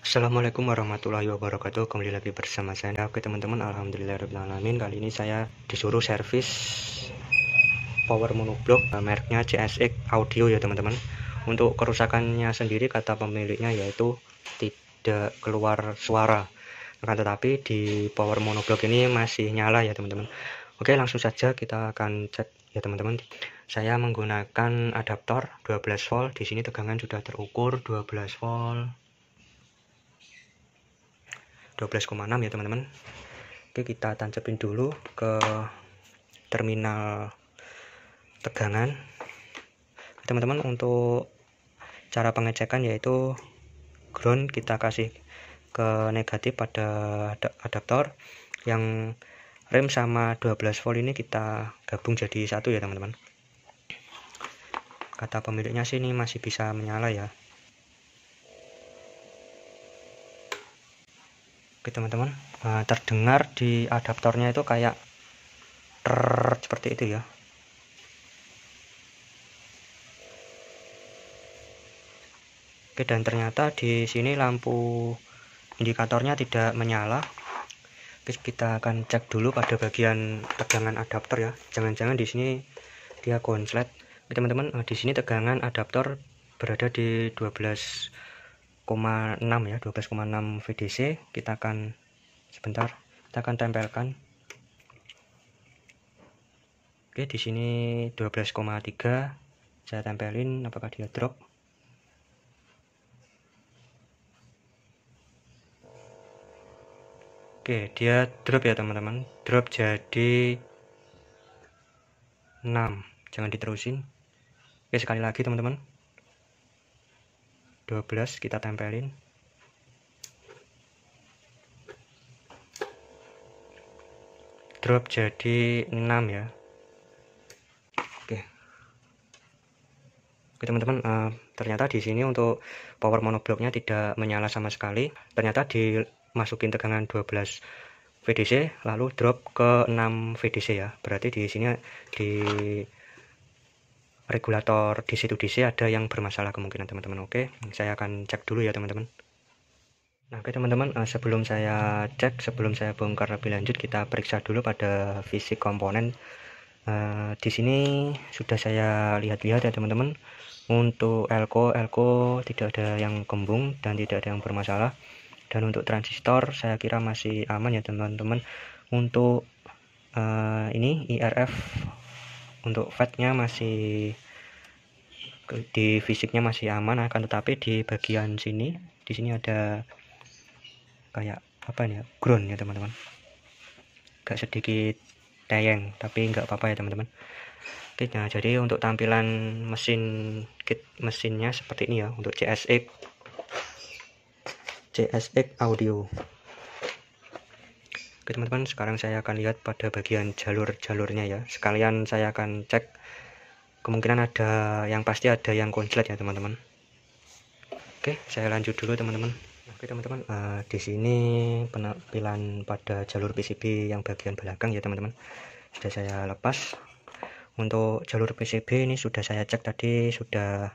Assalamualaikum warahmatullahi wabarakatuh. Kembali lagi bersama saya. Oke teman-teman, alhamdulillahirobbilalamin. Kali ini saya disuruh servis power monoblock mereknya CSX Audio ya teman-teman. Untuk kerusakannya sendiri kata pemiliknya yaitu tidak keluar suara. Akan tetapi di power monoblock ini masih nyala ya teman-teman. Oke, langsung saja kita akan cek ya teman-teman. Saya menggunakan adaptor 12 volt. Di sini tegangan sudah terukur 12 volt. 12,6 ya teman-teman. Oke, kita tancapin dulu ke terminal tegangan teman-teman. Untuk cara pengecekan yaitu ground kita kasih ke negatif pada adaptor, yang rem sama 12 volt ini kita gabung jadi satu ya teman-teman. Kata pemiliknya sih ini masih bisa menyala ya. Oke teman-teman, terdengar di adaptornya itu kayak seperti itu ya. Oke, dan ternyata di sini lampu indikatornya tidak menyala. Oke, kita akan cek dulu pada bagian tegangan adaptor ya. Jangan-jangan di sini dia konslet. Oke teman-teman, di sini tegangan adaptor berada di 12,6 ya, 12,6 VDC. Kita akan sebentar, kita akan tempelkan. Oke, di sini 12,3. Saya tempelin, apakah dia drop? Oke, dia drop ya teman-teman. Drop jadi 6. Jangan diterusin. Oke, sekali lagi teman-teman. 12 kita tempelin. Drop jadi 6 ya. Oke teman-teman, ternyata di sini untuk power monoblocknya tidak menyala sama sekali. Ternyata dimasukin tegangan 12 VDC lalu drop ke 6 VDC ya. Berarti di sini di regulator DC to DC ada yang bermasalah kemungkinan teman-teman. Oke, saya akan cek dulu ya teman-teman. Nah, oke teman-teman, sebelum saya cek, sebelum saya bongkar lebih lanjut, kita periksa dulu pada fisik komponen. Di sini sudah saya lihat-lihat ya teman-teman. Untuk elko tidak ada yang kembung dan tidak ada yang bermasalah. Dan untuk transistor saya kira masih aman ya teman-teman. Untuk ini IRF untuk FET-nya masih di fisiknya masih aman, akan tetapi di bagian sini, di sini ada kayak apa nih ya, ground ya teman-teman. Agak sedikit tayang, tapi nggak apa-apa ya teman-teman. Oke, nah jadi untuk tampilan kit mesinnya seperti ini ya untuk CSX Audio. Oke teman-teman, sekarang saya akan lihat pada bagian jalur-jalurnya ya. Sekalian saya akan cek, kemungkinan ada yang pasti ada yang konslet ya teman-teman. Oke, saya lanjut dulu teman-teman. Oke teman-teman, di sini penampilan pada jalur PCB yang bagian belakang ya teman-teman sudah saya lepas. Untuk jalur PCB ini sudah saya cek tadi, sudah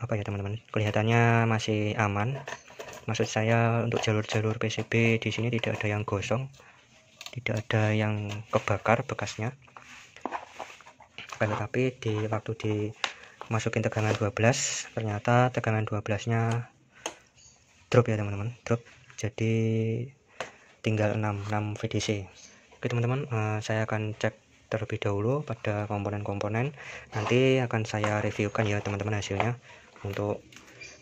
apa ya teman-teman, kelihatannya masih aman. Maksud saya untuk jalur-jalur PCB di sini tidak ada yang gosong, tidak ada yang kebakar bekasnya. Tetapi di waktu dimasukin tegangan 12, ternyata tegangan 12-nya drop ya teman-teman, drop jadi tinggal 6 VDC. Oke teman-teman, saya akan cek terlebih dahulu pada komponen-komponen, nanti akan saya reviewkan ya teman-teman hasilnya, untuk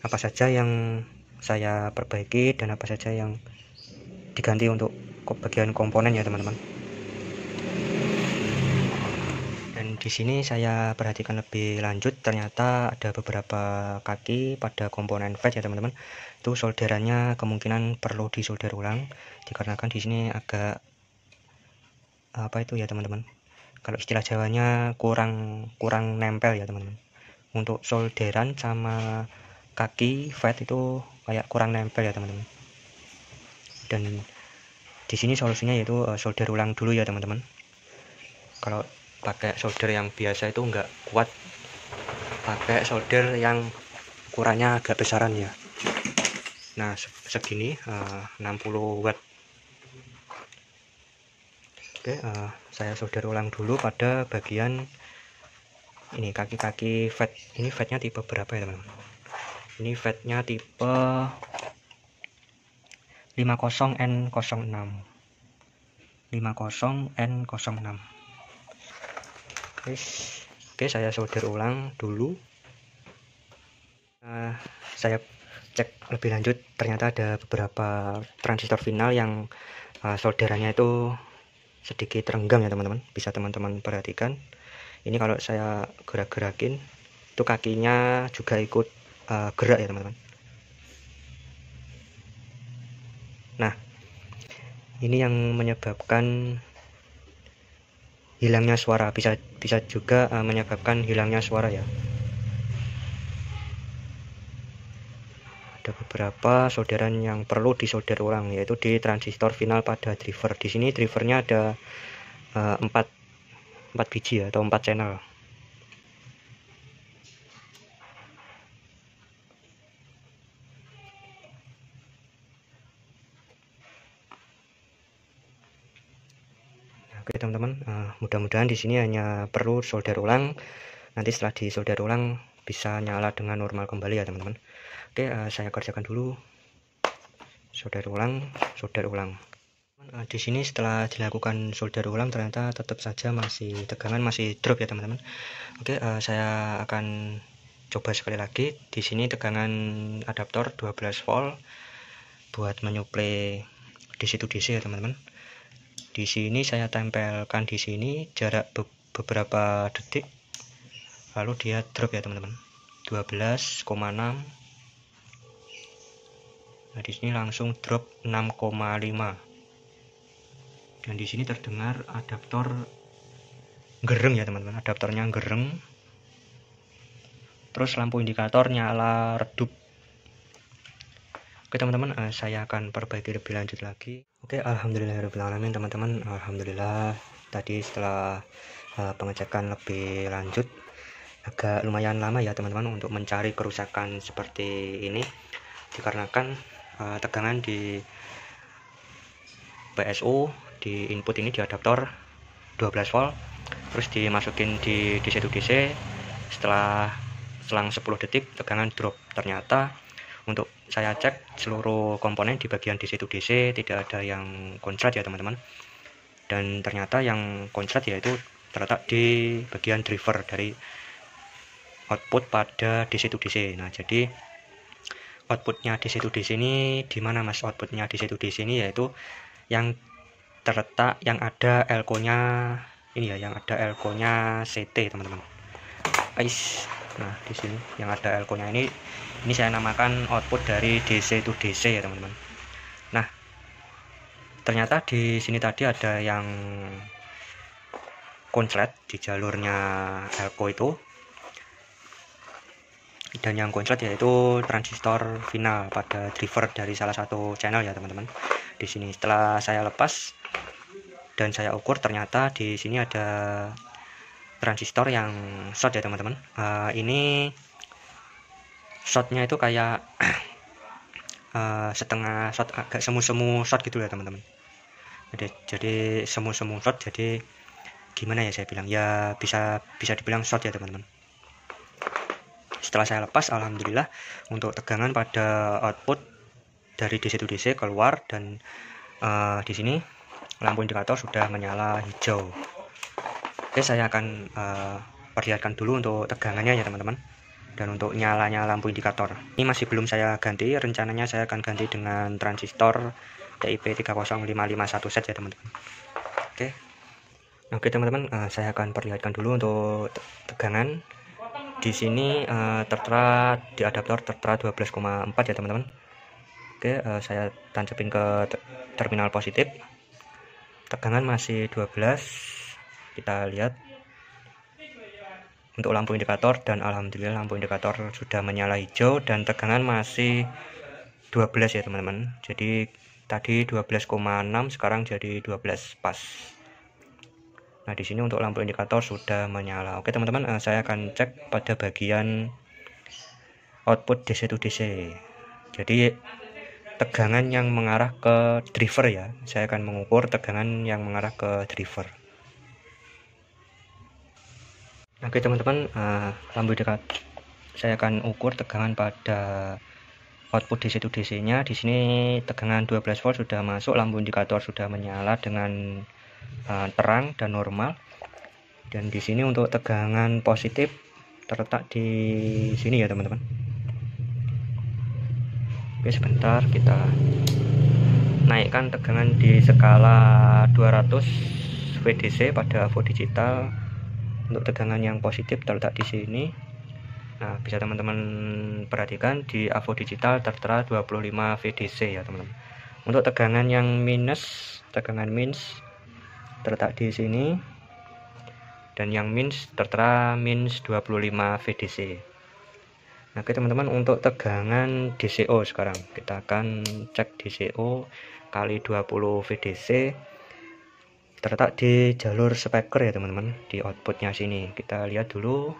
apa saja yang saya perbaiki dan apa saja yang diganti untuk bagian komponen ya teman-teman. Dan di sini saya perhatikan lebih lanjut, ternyata ada beberapa kaki pada komponen FET ya teman-teman. Itu solderannya kemungkinan perlu disolder ulang, dikarenakan di sini agak apa itu ya teman-teman, kalau istilah Jawanya kurang nempel ya teman-teman. Untuk solderan sama kaki FET itu kayak kurang nempel ya teman-teman. Dan di sini solusinya yaitu solder ulang dulu ya teman-teman. Kalau pakai solder yang biasa itu enggak kuat, pakai solder yang ukurannya agak besaran ya. Nah, segini 60 watt. Oke, saya solder ulang dulu pada bagian ini, kaki-kaki FET. Ini FET-nya tipe berapa ya teman-teman? Ini FET-nya tipe 50N06. 50N06. Oke, saya solder ulang dulu. Saya cek lebih lanjut, ternyata ada beberapa transistor final yang solderannya itu sedikit renggang ya teman-teman. Bisa teman-teman perhatikan. Ini kalau saya gerak-gerakin itu kakinya juga ikut gerak ya teman-teman. Nah, ini yang menyebabkan hilangnya suara, bisa juga menyebabkan hilangnya suara ya. Ada beberapa solderan yang perlu disolder ulang, yaitu di transistor final pada driver. Di sini drivernya ada 4 biji ya, atau 4 channel. Oke teman-teman, mudah-mudahan di sini hanya perlu solder ulang. Nanti setelah disolder ulang bisa nyala dengan normal kembali ya teman-teman. Oke, saya kerjakan dulu. Solder ulang. Di sini setelah dilakukan solder ulang ternyata tetap saja tegangan masih drop ya teman-teman. Oke, saya akan coba sekali lagi. Di sini tegangan adaptor 12 volt buat menyuplai DC to DC ya teman-teman. Di sini saya tempelkan di sini jarak beberapa detik, lalu dia drop ya teman-teman, 12,6. Nah, di sini langsung drop 6,5. Dan di sini terdengar adaptor gereng ya teman-teman, adaptornya gereng. Terus lampu indikator nyala redup. Oke teman-teman, saya akan perbaiki lebih lanjut lagi. Oke, alhamdulillahirobbilalamin teman-teman. Alhamdulillah, tadi setelah pengecekan lebih lanjut, agak lumayan lama ya teman-teman untuk mencari kerusakan seperti ini, dikarenakan tegangan di PSU di input ini, di adaptor 12 volt, terus dimasukin di DC to DC. Selang 10 detik tegangan drop. Ternyata untuk saya cek seluruh komponen di bagian DC to DC tidak ada yang konslet ya teman-teman. Dan ternyata yang konslet yaitu terletak di bagian driver dari output pada DC to DC. Nah, jadi outputnya DC to DC ini di mana mas? Outputnya DC to DC ini yaitu yang terletak, yang ada elko-nya ini ya, yang ada elko-nya CT teman-teman. Nah, di sini yang ada elko-nya ini saya namakan output dari DC to DC ya teman-teman. Nah, ternyata di sini tadi ada yang konslet di jalurnya elko itu, dan yang konslet yaitu transistor final pada driver dari salah satu channel ya teman-teman. Di sini setelah saya lepas dan saya ukur, ternyata di sini ada transistor yang short ya teman-teman. Ini shortnya itu kayak setengah short, agak semu-semu short gitu ya teman-teman. Jadi semu-semu short, jadi gimana ya saya bilang ya, bisa dibilang short ya teman-teman. Setelah saya lepas, alhamdulillah untuk tegangan pada output dari DC to DC keluar, dan di sini lampu indikator sudah menyala hijau. Oke, saya akan perlihatkan dulu untuk tegangannya ya teman-teman, dan untuk nyalanya lampu indikator. Ini masih belum saya ganti, rencananya saya akan ganti dengan transistor TIP 30551 set ya teman-teman. Oke teman-teman, saya akan perlihatkan dulu untuk tegangan. Di sini tertera di adaptor tertera 12,4 ya teman-teman. Oke, saya tancapin ke terminal positif. Tegangan masih 12. Kita lihat untuk lampu indikator, dan alhamdulillah lampu indikator sudah menyala hijau dan tegangan masih 12 ya teman-teman. Jadi tadi 12,6, sekarang jadi 12 pas. Nah, di sini untuk lampu indikator sudah menyala. Oke teman-teman, saya akan cek pada bagian output DC to DC. Jadi tegangan yang mengarah ke driver ya. Saya akan mengukur tegangan yang mengarah ke driver. Oke teman-teman, lampu indikator saya akan ukur tegangan pada output DC to DC-nya. Di sini tegangan 12 volt sudah masuk, lampu indikator sudah menyala dengan terang dan normal. Dan di sini untuk tegangan positif terletak di sini ya teman-teman. Oke, sebentar kita naikkan tegangan di skala 200 VDC pada AVO digital. Untuk tegangan yang positif terletak di sini. Nah, bisa teman-teman perhatikan di AVO digital tertera 25 VDC ya teman-teman. Untuk tegangan yang minus, tegangan minus terletak di sini, dan yang minus tertera minus 25 VDC. Nah, oke teman-teman, untuk tegangan DCO sekarang kita akan cek DCO kali 20 VDC terletak di jalur speaker ya teman-teman, di outputnya sini. Kita lihat dulu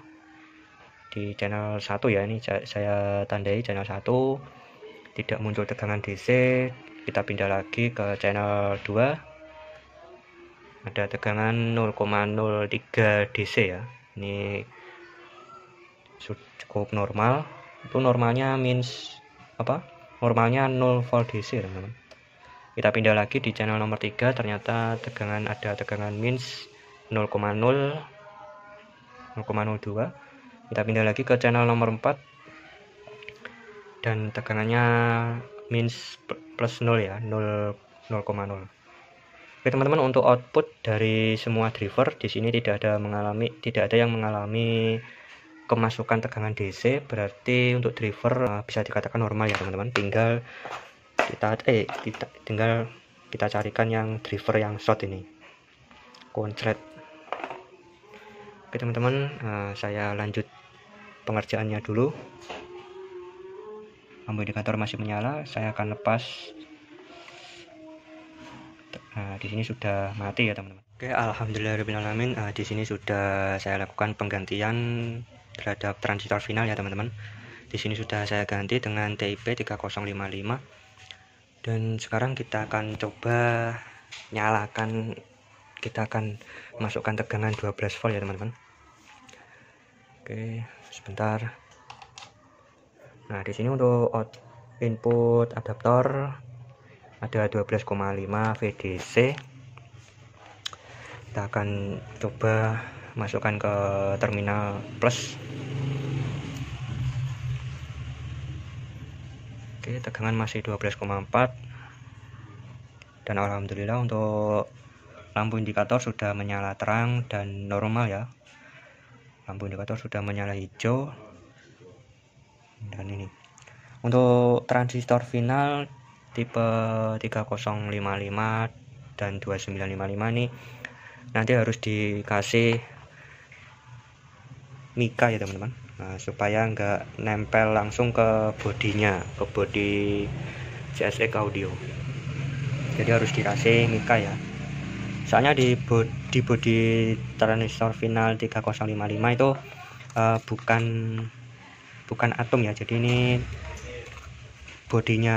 di channel 1 ya, ini saya tandai channel 1 tidak muncul tegangan DC. Kita pindah lagi ke channel 2, ada tegangan 0,03 DC ya. Ini cukup normal. Itu normalnya normalnya 0 volt DC teman-teman. Kita pindah lagi di channel nomor 3, ternyata ada tegangan minus 0,02. Kita pindah lagi ke channel nomor 4 dan tegangannya minus plus 0 ya, 0,0. Oke teman-teman, untuk output dari semua driver di sini tidak ada yang mengalami kemasukan tegangan DC, berarti untuk driver bisa dikatakan normal ya teman-teman. Tinggal kita carikan yang driver yang short ini, konslet. Oke teman-teman, saya lanjut pengerjaannya dulu. Lampu indikator masih menyala, saya akan lepas. Nah, di sini sudah mati ya teman-teman. Oke, alhamdulillahirobbilalamin, di sini sudah saya lakukan penggantian terhadap transistor final ya teman-teman. Di sini sudah saya ganti dengan TIP 3055. Dan sekarang kita akan coba nyalakan, kita akan masukkan tegangan 12 volt ya teman-teman. Oke, sebentar. Nah, di sini untuk input adaptor ada 12,5 VDC. Kita akan coba masukkan ke terminal plus. Oke, tegangan masih 12,4. Dan alhamdulillah untuk lampu indikator sudah menyala terang dan normal ya. Lampu indikator sudah menyala hijau. Dan ini untuk transistor final tipe 3055 dan 2955 ini nanti harus dikasih mika ya teman-teman. Nah, supaya nggak nempel langsung ke bodinya, ke bodi CSX audio. Jadi harus dikasih mika ya. Soalnya di bodi transistor final 3055 itu bukan atom ya. Jadi ini bodinya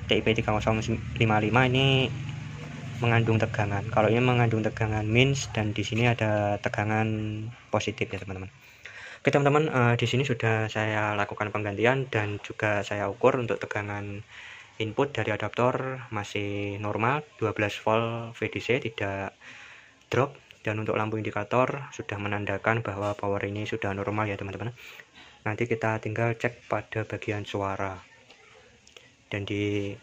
TIP 3055 ini mengandung tegangan. Kalau ini mengandung tegangan minus, dan di sini ada tegangan positif ya teman-teman. Oke teman-teman, di sini sudah saya lakukan penggantian dan juga saya ukur untuk tegangan input dari adaptor masih normal 12 volt VDC, tidak drop. Dan untuk lampu indikator sudah menandakan bahwa power ini sudah normal ya teman-teman. Nanti kita tinggal cek pada bagian suara. Dan di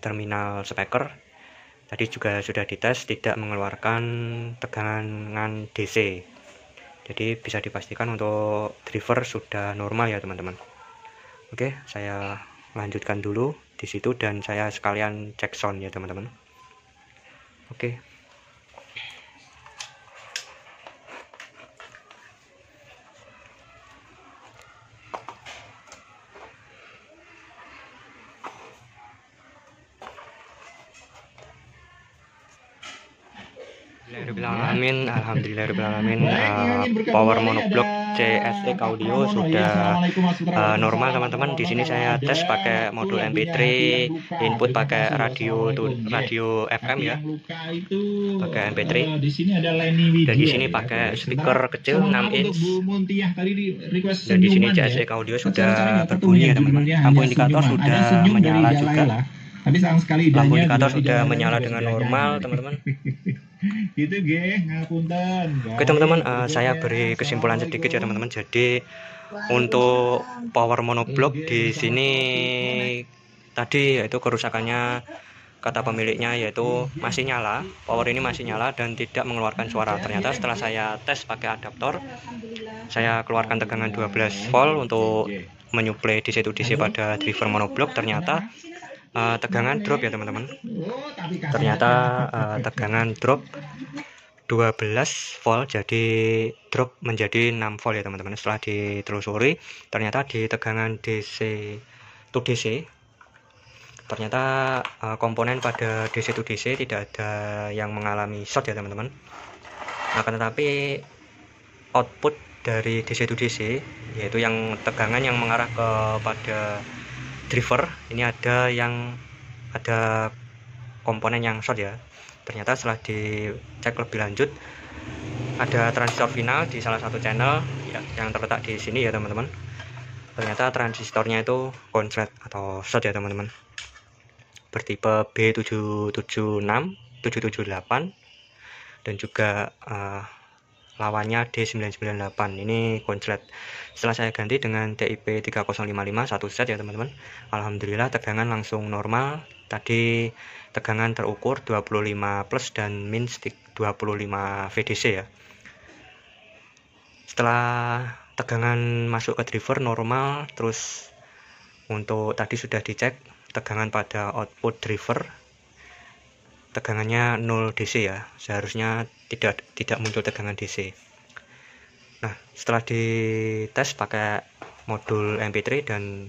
terminal speaker tadi juga sudah dites, tidak mengeluarkan tegangan DC. Jadi bisa dipastikan untuk driver sudah normal ya teman-teman. Oke, saya lanjutkan dulu di situ dan saya sekalian cek sound ya teman-teman. Oke. Alhamdulillahirobbilalamin, power monoblock CSX audio sudah normal teman-teman. Di sini saya tes pakai modul MP3, input pakai radio FM ya, pakai MP3. Dan di sini pakai speaker kecil 6 inch. Dan di sini CSX audio sudah berbunyi ya teman-teman. Lampu indikator sudah menyala juga. Tapi sayang sekali lampu indikator sudah menyala dengan normal teman-teman. Gitu ngapunten. Oke teman-teman, saya beri kesimpulan sedikit ya teman-teman. Jadi untuk power monoblock di sini tadi yaitu kerusakannya, kata pemiliknya yaitu masih nyala, power ini masih nyala dan tidak mengeluarkan suara. Ternyata setelah saya tes pakai adaptor, saya keluarkan tegangan 12 volt untuk menyuplai DC to DC pada driver monoblock. Ternyata tegangan drop ya teman-teman. Ternyata tegangan drop 12 volt, jadi drop menjadi 6 volt ya teman-teman. Setelah ditelusuri, ternyata di tegangan DC to DC ternyata komponen pada DC to DC tidak ada yang mengalami short ya teman-teman. Akan tetapi output dari DC to DC, yaitu yang tegangan yang mengarah kepada driver, ini ada komponen yang short ya. Ternyata setelah dicek lebih lanjut, ada transistor final di salah satu channel ya, yang terletak di sini ya teman-teman. Ternyata transistornya itu konslet atau short ya teman-teman, bertipe B776, 778 dan juga lawannya D998, ini konslet. Setelah saya ganti dengan DIP 3055 satu set ya teman-teman, alhamdulillah tegangan langsung normal. Tadi tegangan terukur 25 plus dan min 25 VDC ya. Setelah tegangan masuk ke driver normal, terus untuk tadi sudah dicek tegangan pada output driver, tegangannya 0 DC ya, seharusnya tidak muncul tegangan DC. Nah, setelah dites pakai modul MP3 dan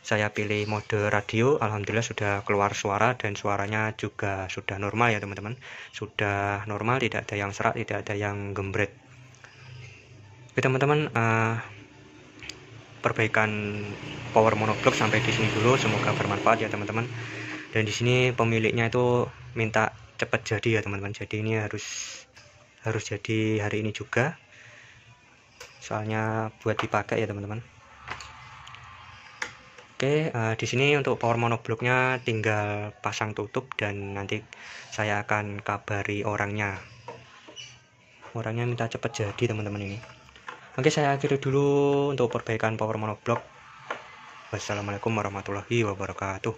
saya pilih mode radio, alhamdulillah sudah keluar suara dan suaranya juga sudah normal ya teman-teman. Sudah normal, tidak ada yang serak, tidak ada yang gembret. Oke teman-teman, perbaikan power monoblock sampai di sini dulu, semoga bermanfaat ya teman-teman. Dan di sini pemiliknya itu minta cepat jadi ya teman-teman. Jadi ini harus jadi hari ini juga, soalnya buat dipakai ya teman-teman. Oke, di sini untuk power monoblocknya tinggal pasang tutup dan nanti saya akan kabari orangnya minta cepat jadi teman-teman ini. Oke, saya akhiri dulu untuk perbaikan power monoblock. Wassalamualaikum warahmatullahi wabarakatuh.